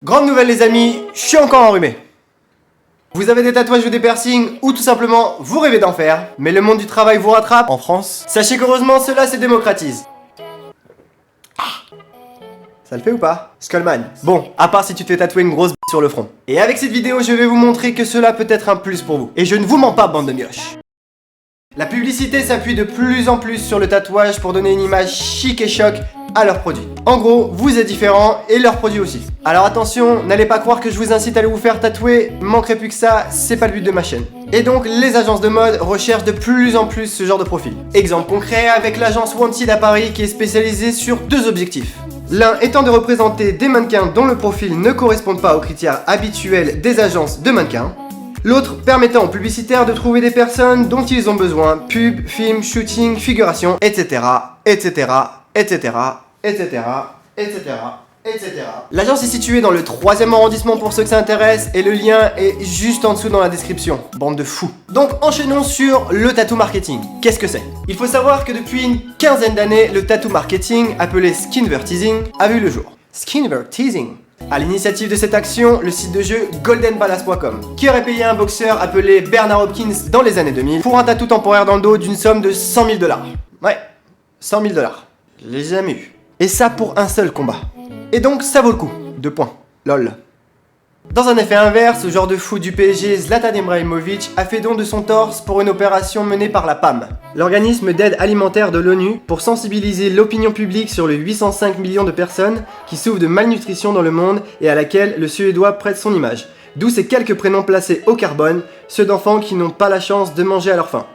Grande nouvelle les amis, je suis encore enrhumé. Vous avez des tatouages ou des piercings, ou tout simplement vous rêvez d'en faire, mais le monde du travail vous rattrape en France. Sachez qu'heureusement cela se démocratise. Ça le fait ou pas? Skullman. Bon, à part si tu te fais tatouer une grosse sur le front. Et avec cette vidéo, je vais vous montrer que cela peut être un plus pour vous. Et je ne vous mens pas, bande de mioches. La publicité s'appuie de plus en plus sur le tatouage pour donner une image chic et choc à leurs produits. En gros, vous êtes différents et leurs produits aussi. Alors attention, n'allez pas croire que je vous incite à aller vous faire tatouer, manquerait plus que ça, c'est pas le but de ma chaîne. Et donc, les agences de mode recherchent de plus en plus ce genre de profil. Exemple concret avec l'agence Wanted à Paris qui est spécialisée sur deux objectifs. L'un étant de représenter des mannequins dont le profil ne correspond pas aux critères habituels des agences de mannequins. L'autre permettant aux publicitaires de trouver des personnes dont ils ont besoin, pub, film, shooting, figuration, etc. etc. etc. etc. etc. etc. L'agence est située dans le 3e arrondissement pour ceux que ça intéresse et le lien est juste en dessous dans la description. Bande de fous. Donc enchaînons sur le tattoo marketing. Qu'est-ce que c'est? Il faut savoir que depuis une quinzaine d'années, le tattoo marketing, appelé skinvertising, a vu le jour. Skinvertising. À l'initiative de cette action, le site de jeu goldenpalace.com, qui aurait payé un boxeur appelé Bernard Hopkins dans les années 2000 pour un tatou temporaire dans le dos d'une somme de 100 000 $. Ouais, 100 000 $. Je l'ai jamais eu. Et ça pour un seul combat. Et donc ça vaut le coup. 2 points. Lol. Dans un effet inverse, ce genre de fou du PSG, Zlatan Ibrahimovic, a fait don de son torse pour une opération menée par la PAM, l'organisme d'aide alimentaire de l'ONU, pour sensibiliser l'opinion publique sur les 805 millions de personnes qui souffrent de malnutrition dans le monde et à laquelle le Suédois prête son image. D'où ces quelques prénoms placés au carbone, ceux d'enfants qui n'ont pas la chance de manger à leur faim.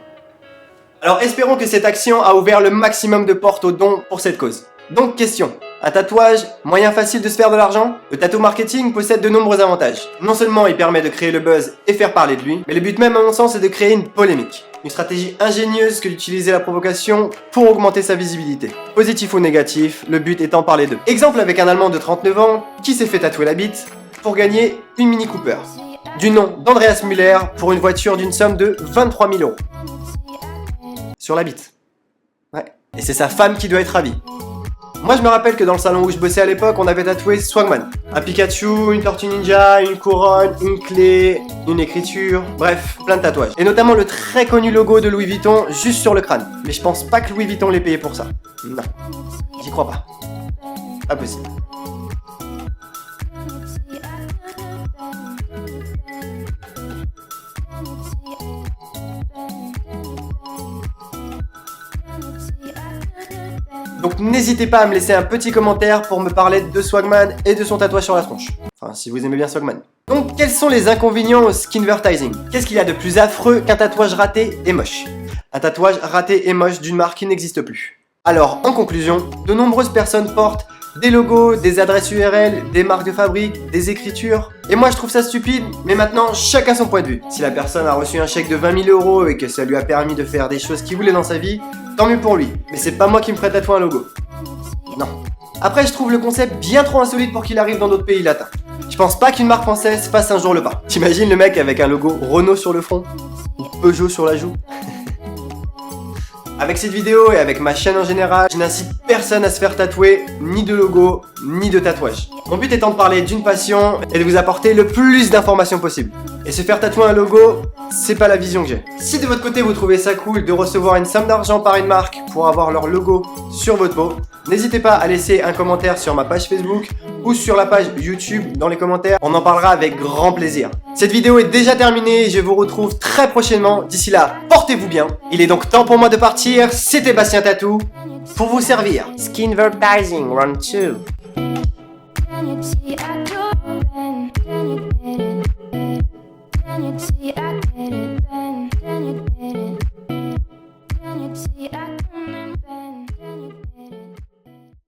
Alors espérons que cette action a ouvert le maximum de portes aux dons pour cette cause. Donc question, un tatouage, moyen facile de se faire de l'argent? Le tattoo marketing possède de nombreux avantages. Non seulement il permet de créer le buzz et faire parler de lui, mais le but même à mon sens est de créer une polémique. Une stratégie ingénieuse que d'utiliser la provocation pour augmenter sa visibilité. Positif ou négatif, le but étant parler d'eux. Exemple avec un Allemand de 39 ans qui s'est fait tatouer la bite pour gagner une Mini Cooper. Du nom d'Andreas Müller pour une voiture d'une somme de 23 000 €. Sur la bite. Ouais. Et c'est sa femme qui doit être ravie. Moi je me rappelle que dans le salon où je bossais à l'époque, on avait tatoué Swagman. Un Pikachu, une Tortue Ninja, une couronne, une clé, une écriture, bref, plein de tatouages. Et notamment le très connu logo de Louis Vuitton juste sur le crâne. Mais je pense pas que Louis Vuitton l'ait payé pour ça. Non, j'y crois pas. Pas possible. Donc n'hésitez pas à me laisser un petit commentaire pour me parler de Swagman et de son tatouage sur la tronche. Enfin, si vous aimez bien Swagman. Donc, quels sont les inconvénients au skinvertising? Qu'est-ce qu'il y a de plus affreux qu'un tatouage raté et moche? Un tatouage raté et moche d'une marque qui n'existe plus. Alors, en conclusion, de nombreuses personnes portent des logos, des adresses URL, des marques de fabrique, des écritures. Et moi je trouve ça stupide, mais maintenant chacun son point de vue. Si la personne a reçu un chèque de 20 000 € et que ça lui a permis de faire des choses qu'il voulait dans sa vie, tant mieux pour lui. Mais c'est pas moi qui me ferai tatouer un logo. Non. Après je trouve le concept bien trop insolite pour qu'il arrive dans d'autres pays latins. Je pense pas qu'une marque française fasse un jour le pas. T'imagines le mec avec un logo Renault sur le front? Ou Peugeot sur la joue? Avec cette vidéo et avec ma chaîne en général, je n'incite personne à se faire tatouer, ni de logo, ni de tatouage. Mon but étant de parler d'une passion et de vous apporter le plus d'informations possible. Et se faire tatouer un logo, c'est pas la vision que j'ai. Si de votre côté vous trouvez ça cool de recevoir une somme d'argent par une marque pour avoir leur logo sur votre peau, n'hésitez pas à laisser un commentaire sur ma page Facebook ou sur la page YouTube dans les commentaires, on en parlera avec grand plaisir. Cette vidéo est déjà terminée, je vous retrouve très prochainement. D'ici là, portez-vous bien. Il est donc temps pour moi de partir, c'était Bastien Tattoo, pour vous servir. Skinvertising Round 2.